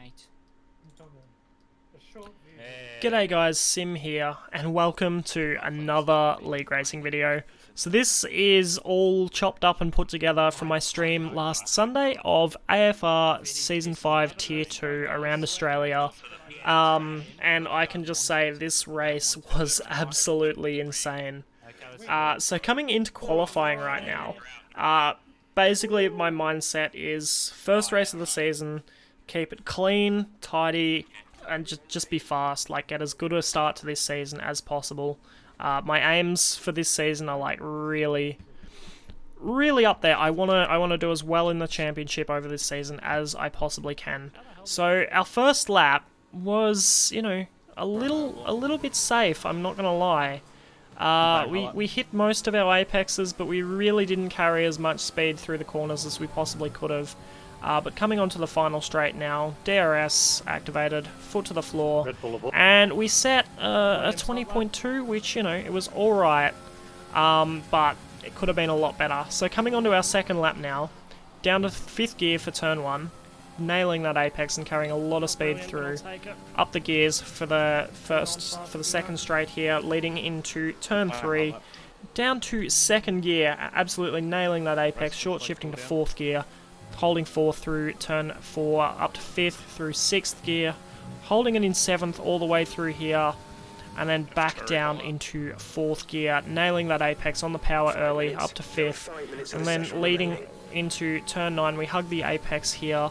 mate. G'day guys, Sim here, and welcome to another League Racing video. So this is all chopped up and put together from my stream last Sunday of AFR Season 5 Tier 2 around Australia. And I can just say this race was absolutely insane. So coming into qualifying right now, basically my mindset is first race of the season, keep it clean, tidy, and just be fast, like get as good a start to this season as possible. My aims for this season are like really up there. I wanna do as well in the championship over this season as I possibly can. So our first lap was, you know, a little bit safe, I'm not gonna lie. We hit most of our apexes, but we really didn't carry as much speed through the corners as we possibly could have. But coming onto the final straight now, DRS activated, foot to the floor, and we set a 20.2, which, you know, it was alright, but it could have been a lot better. So coming onto our second lap now, down to 5th gear for turn 1, nailing that apex and carrying a lot of speed through, up the gears for the second straight here, leading into turn 3, down to 2nd gear, absolutely nailing that apex, short shifting to 4th gear, holding 4th through turn 4, up to 5th through 6th gear, holding it in 7th all the way through here, and then back down into 4th gear, nailing that apex on the power early, up to 5th, and then leading into turn 9, we hug the apex here,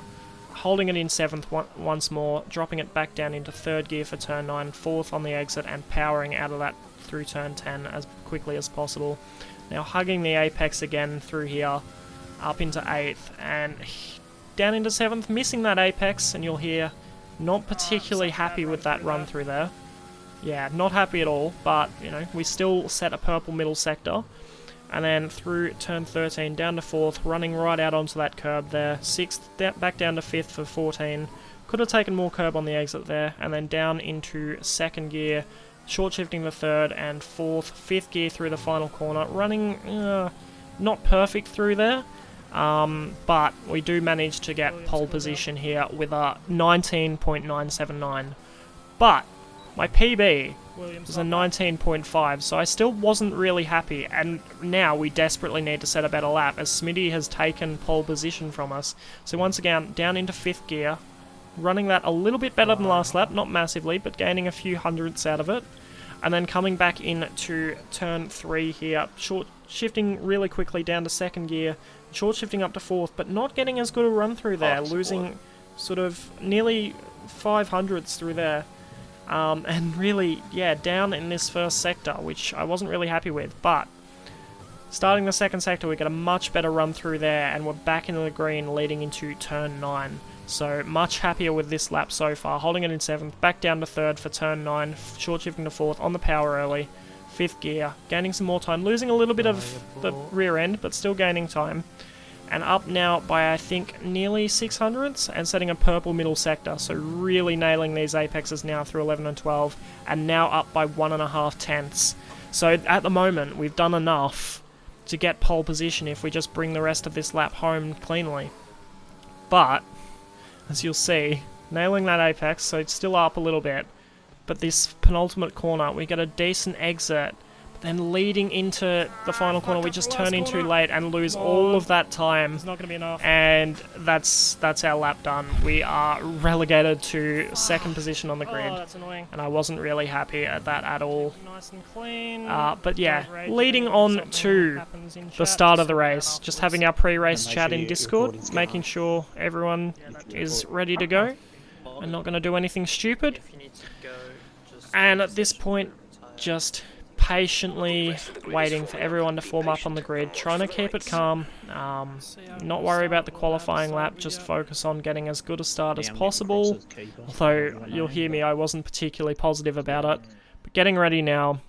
holding it in 7th once more, dropping it back down into 3rd gear for turn 9, 4th on the exit, and powering out of that through turn 10 as quickly as possible. Now hugging the apex again through here, up into 8th, and down into 7th, missing that apex, and you'll hear, not particularly happy with that run through there. Yeah, not happy at all, but, you know, we still set a purple middle sector, and then through turn 13, down to 4th, running right out onto that curb there, 6th, back down to 5th for 14, could have taken more curb on the exit there, and then down into 2nd gear, short shifting the 3rd and 4th, 5th gear through the final corner, running not perfect through there, but we do manage to get pole position here with a 19.979. But my PB was a 19.5, so I still wasn't really happy, and now we desperately need to set a better lap as Smitty has taken pole position from us. So once again, down into 5th gear, running that a little bit better than last lap, not massively, but gaining a few hundredths out of it. And then coming back into turn 3 here, short shifting really quickly down to 2nd gear, short shifting up to 4th, but not getting as good a run through there, losing sort of nearly 500ths through there. And really, yeah, down in this first sector, which I wasn't really happy with, but starting the second sector, we get a much better run through there, and we're back into the green leading into turn 9. So much happier with this lap so far, holding it in 7th, back down to 3rd for turn 9, short shifting to 4th on the power early, 5th gear, gaining some more time, losing a little bit of the rear end, but still gaining time, and up now by I think nearly 600ths, and setting a purple middle sector, so really nailing these apexes now through 11 and 12, and now up by 1.5 tenths. So at the moment, we've done enough to get pole position if we just bring the rest of this lap home cleanly. But as you'll see, nailing that apex, so it's still up a little bit, but this penultimate corner, we get a decent exit, but then leading into the final corner, we just turn in too late and lose all of that time. It's not going to be enough. And that's our lap done. We are relegated to 2nd position on the grid. Oh, that's annoying. And I wasn't really happy at that at all. Nice and clean. But yeah, leading on to the start of the race, just having our pre-race chat in Discord, making sure everyone is ready to go and not going to do anything stupid. And at this point, just patiently waiting for everyone to form up on the grid, trying to keep it calm, not worry about the qualifying lap, just focus on getting as good a start as possible, although you'll hear me, I wasn't particularly positive about it, but getting ready now,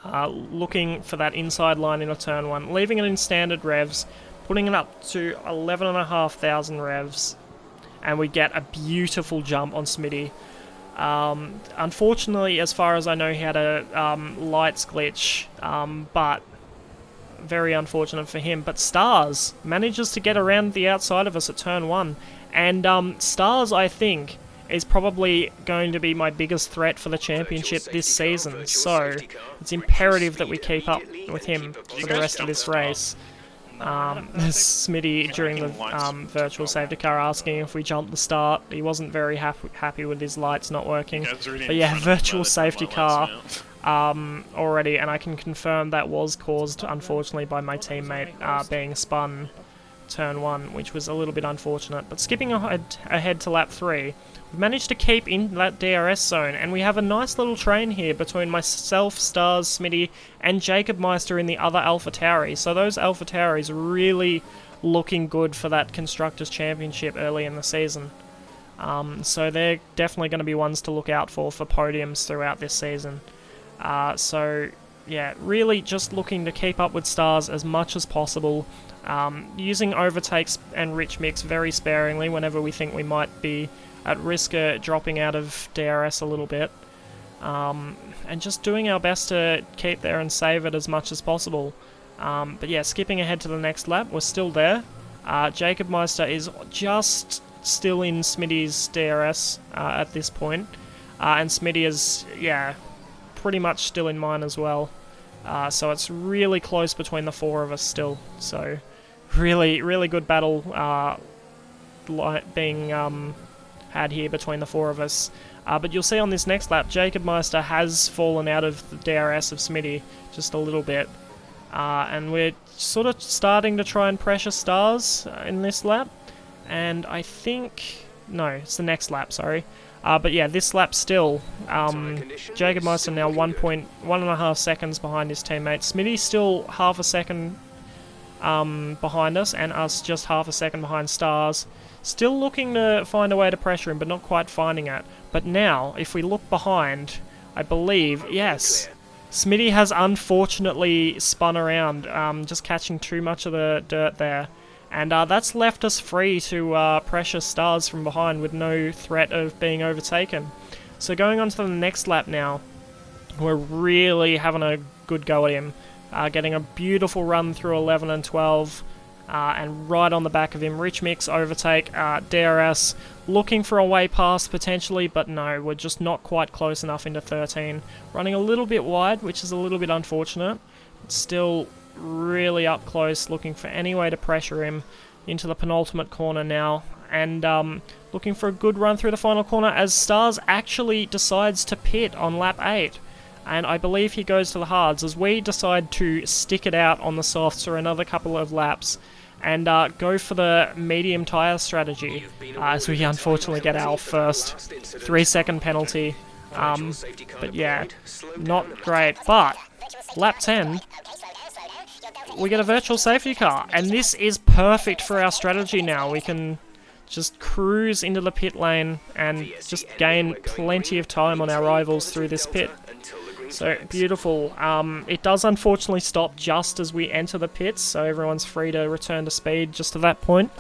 looking for that inside line in a turn 1, leaving it in standard revs, putting it up to 11,500 revs, and we get a beautiful jump on Smitty. Unfortunately, as far as I know, he had a lights glitch, but very unfortunate for him. But Stars manages to get around the outside of us at turn 1. And Stars, I think, is probably going to be my biggest threat for the championship this season. So it's imperative that we keep up with him for the rest of this race. Smitty during the virtual safety car asking if we jumped the start. He wasn't very happy with his lights not working. But yeah, virtual safety car already, and I can confirm that was caused, unfortunately, by my teammate being spun turn 1, which was a little bit unfortunate. But skipping ahead to lap 3, we've managed to keep in that DRS zone, and we have a nice little train here between myself, Stars, Smitty, and Jacob Meister in the other Alpha Tauri. So those Alpha Tauris really looking good for that Constructors' Championship early in the season. So they're definitely going to be ones to look out for podiums throughout this season. So yeah, really just looking to keep up with Stars as much as possible. Using overtakes and rich mix very sparingly whenever we think we might be at risk of dropping out of DRS a little bit. And just doing our best to keep there and save it as much as possible. But yeah, skipping ahead to the next lap, we're still there. Jacob Meister is just still in Smitty's DRS at this point. And Smitty is, yeah, pretty much still in mine as well. So it's really close between the 4 of us still. So really, really good battle being had here between the 4 of us. But you'll see on this next lap, Jacob Meister has fallen out of the DRS of Smitty just a little bit. And we're sort of starting to try and pressure Stars in this lap. And I think... no, it's the next lap, sorry. But yeah, this lap still, Jacob Meister now 1.5 seconds behind his teammate. Smitty's still half a second behind us, and us just half a second behind Stars. Still looking to find a way to pressure him, but not quite finding it. But now, if we look behind, I believe, yes, Smitty has unfortunately spun around, just catching too much of the dirt there. And that's left us free to pressure Stars from behind with no threat of being overtaken. So going on to the next lap now, we're really having a good go at him. Getting a beautiful run through 11 and 12. And right on the back of him, Rich Mix overtake, DRS, looking for a way past potentially, but no, we're just not quite close enough into 13. Running a little bit wide, which is a little bit unfortunate. Still really up close, looking for any way to pressure him into the penultimate corner now, and looking for a good run through the final corner as Stars actually decides to pit on lap 8. And I believe he goes to the hards as we decide to stick it out on the softs for another couple of laps and go for the medium tyre strategy as we unfortunately get our first 3-second penalty. But yeah, not great. But lap 10, we get a virtual safety car, and this is perfect for our strategy now. We can just cruise into the pit lane and just gain plenty of time on our rivals through this pit. So, beautiful. It does unfortunately stop just as we enter the pits, so everyone's free to return to speed just to that point.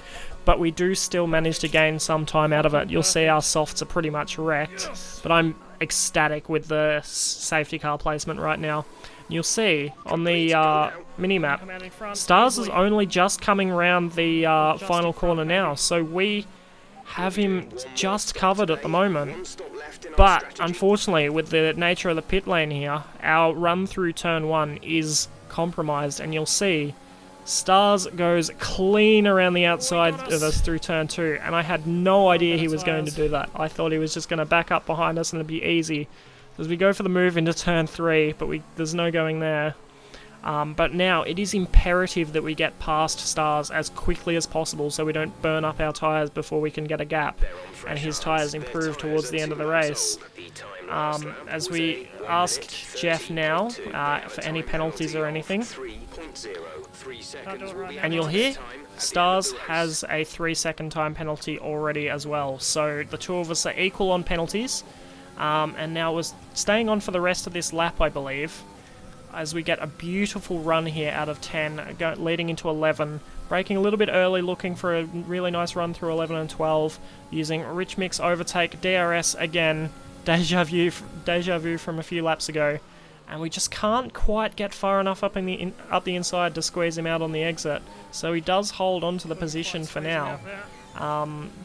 But we do still manage to gain some time out of it. You'll see our softs are pretty much wrecked, but I'm ecstatic with the safety car placement right now. You'll see on the mini-map, Stars is only just coming around the final corner now, so we have him just covered at the moment. But unfortunately, with the nature of the pit lane here, our run through turn 1 is compromised, and you'll see Stars goes clean around the outside of us through turn 2, and I had no idea he was going to do that. I thought he was just going to back up behind us and it'd be easy. As we go for the move into turn 3, but there's no going there. But now, it is imperative that we get past Stars as quickly as possible so we don't burn up our tyres before we can get a gap, and his tyres improve towards the end of the race. As we ask Jeff now for any penalties or anything. And you'll hear, Stars has a 3-second time penalty already as well, so the two of us are equal on penalties. And now we're staying on for the rest of this lap, I believe, as we get a beautiful run here out of 10, leading into 11, braking a little bit early, looking for a really nice run through 11 and 12, using Rich Mix overtake, DRS again, deja vu from a few laps ago, and we just can't quite get far enough up up the inside to squeeze him out on the exit. So he does hold on to the position for now.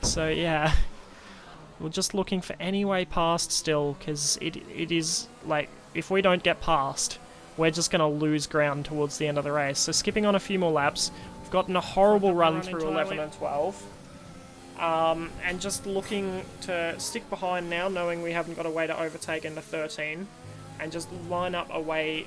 So yeah, we're just looking for any way past still, because it is like, if we don't get past, we're just going to lose ground towards the end of the race. So skipping on a few more laps, we've gotten a horrible run through 11 and 12. And just looking to stick behind now, knowing we haven't got a way to overtake into 13, and just line up a way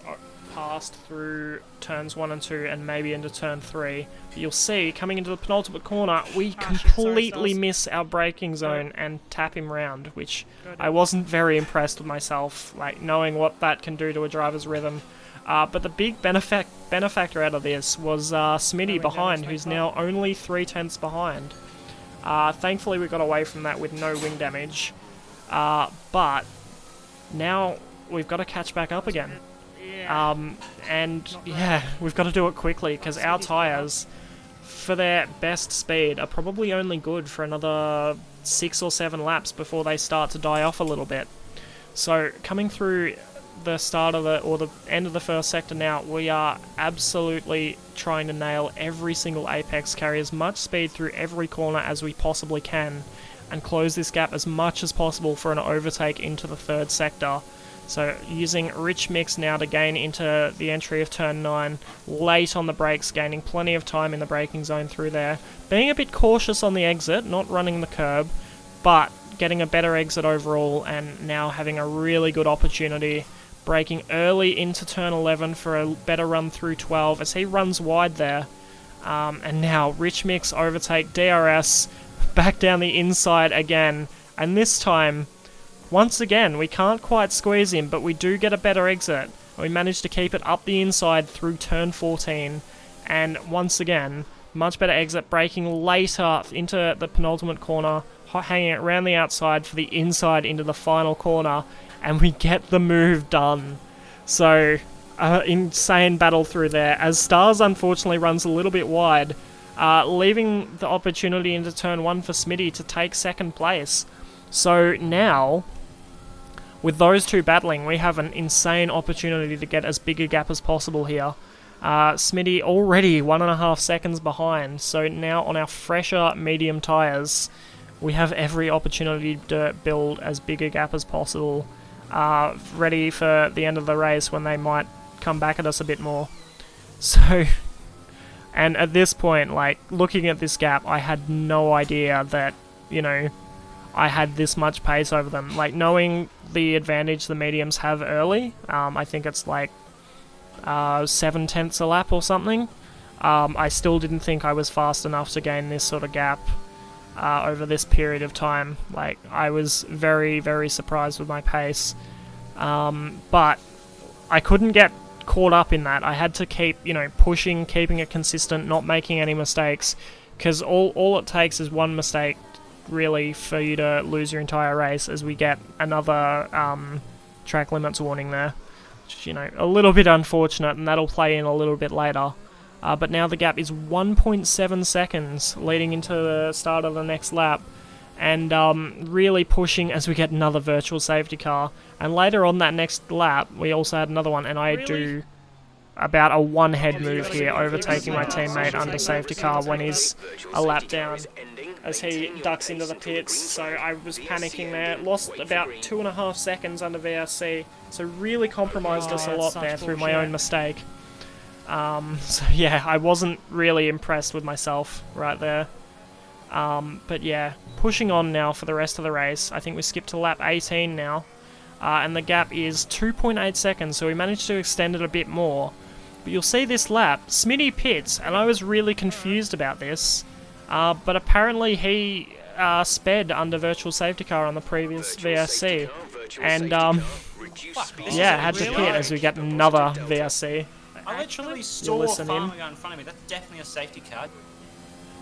past through turns 1 and 2 and maybe into turn 3. But you'll see, coming into the penultimate corner, we completely miss our braking zone and tap him round, which I wasn't very impressed with myself, like knowing what that can do to a driver's rhythm. But the big benefactor out of this was Smitty behind, who's now only 3/10 behind. Thankfully we got away from that with no wing damage, but now we've got to catch back up again. And yeah, we've got to do it quickly, because our tyres, for their best speed, are probably only good for another 6 or 7 laps before they start to die off a little bit. So coming through the start of the end of the first sector now, we are absolutely trying to nail every single apex, carry as much speed through every corner as we possibly can, and close this gap as much as possible for an overtake into the third sector. So using Rich Mix now to gain into the entry of turn 9, late on the brakes, gaining plenty of time in the braking zone through there, being a bit cautious on the exit, not running the curb, but getting a better exit overall, and now having a really good opportunity, braking early into turn 11 for a better run through 12 as he runs wide there. And now Rich Mix overtake DRS, back down the inside again, and this time, once again, we can't quite squeeze him, but we do get a better exit. We manage to keep it up the inside through turn 14, and once again, much better exit, braking later into the penultimate corner, hanging it around the outside for the inside into the final corner, and we get the move done. So, insane battle through there, as Stars unfortunately runs a little bit wide, leaving the opportunity into turn 1 for Smitty to take second place. So now, with those two battling, we have an insane opportunity to get as big a gap as possible here. Smitty already 1.5 seconds behind, so now on our fresher medium tyres, we have every opportunity to build as big a gap as possible, ready for the end of the race when they might come back at us a bit more. So, and at this point, like, looking at this gap, I had no idea that, you know, I had this much pace over them. Like, knowing the advantage the mediums have early, I think it's like 7/10 a lap or something, I still didn't think I was fast enough to gain this sort of gap over this period of time. Like, I was very, very surprised with my pace, but I couldn't get caught up in that. I had to keep, you know, pushing, keeping it consistent, not making any mistakes, because all it takes is one mistake really for you to lose your entire race, as we get another track limits warning there, which is, you know, a little bit unfortunate, and that'll play in a little bit later. But now the gap is 1.7 seconds leading into the start of the next lap, and really pushing as we get another virtual safety car. And later on that next lap, we also had another one, and I do about a one-head move here, overtaking my teammate under safety car when he's a lap down, as he ducks into the pits. So I was panicking there, lost about 2.5 seconds under VRC, so really compromised us a lot there through my own mistake. So yeah, I wasn't really impressed with myself right there. But yeah, pushing on now for the rest of the race. I think we skipped to lap 18 now, and the gap is 2.8 seconds, so we managed to extend it a bit more. But you'll see this lap, Smitty pits, and I was really confused about this, but apparently he sped under virtual safety car on the previous VRC, and yeah, had to pit as we get another VRC. I literally saw a farmer go in front of me. That's definitely a safety car.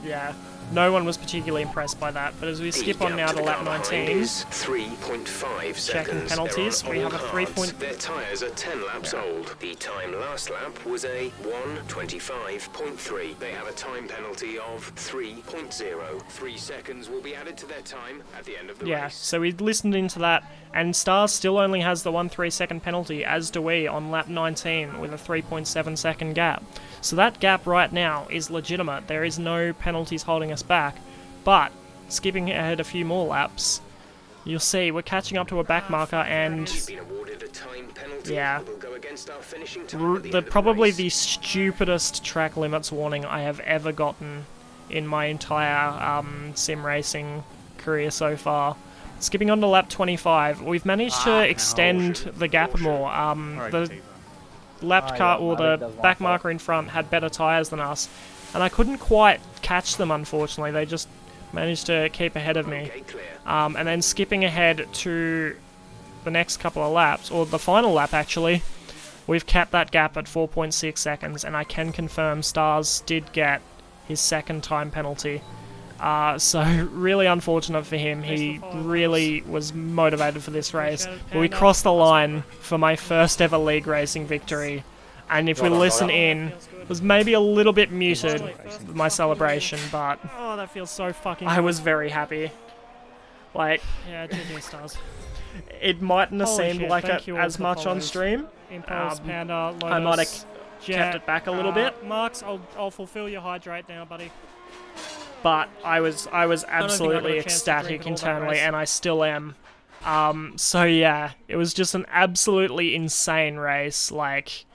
yeah, no one was particularly impressed by that. But as we skip on now to lap 19, 3.5 checking penalties, we have a 3 point... Their tyres are 10 laps old. The time last lap was a 1:25.3. They have a time penalty of 3.0. 3 seconds will be added to their time at the end of the race. Yeah, so we listened into that, and Stars still only has the 1 3-second penalty, as do we on lap 19 with a 3.7 second gap. So that gap right now is legitimate. There is no penalties holding us back. But skipping ahead a few more laps, you'll see we're catching up to a back marker, and yeah, probably the stupidest track limits warning I have ever gotten in my entire sim racing career so far. Skipping on to lap 25, we've managed to extend the gap more. The lap car, or the back marker in front, had better tyres than us, and I couldn't quite catch them, unfortunately. They just managed to keep ahead of me. And then skipping ahead to the next couple of laps, or the final lap actually, we've kept that gap at 4.6 seconds, and I can confirm Stars did get his second time penalty. So really unfortunate for him. He really was motivated for this race. But we crossed the line for my first ever league racing victory. And if we listen in, it was maybe a little bit muted, my celebration, but oh, that feels so fucking I was very happy. Like, yeah, GG Stars. It mightn't have seemed like it as much on stream. Impulse, Panda, Lotus, I might have kept it back a little bit. Marks, I'll fulfill your hydrate now, buddy. But I was absolutely ecstatic internally, and I still am. So yeah, it was just an absolutely insane race. Like,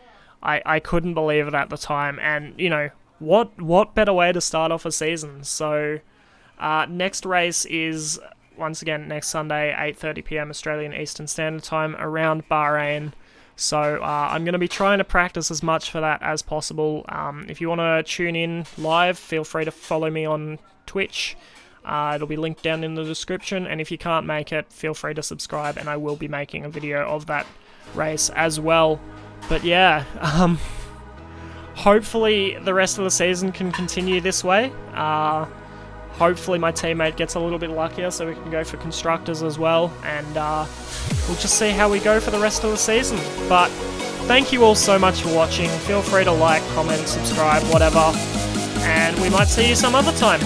I couldn't believe it at the time, and you know what better way to start off a season? So next race is once again next Sunday, 8:30 PM Australian Eastern Standard Time, around Bahrain. So I'm going to be trying to practice as much for that as possible. If you want to tune in live, feel free to follow me on Twitch. It'll be linked down in the description, and if you can't make it, feel free to subscribe, and I will be making a video of that race as well. But yeah, hopefully the rest of the season can continue this way. Hopefully my teammate gets a little bit luckier so we can go for constructors as well, and we'll just see how we go for the rest of the season. But thank you all so much for watching. Feel free to like, comment, subscribe, whatever, and we might see you some other time.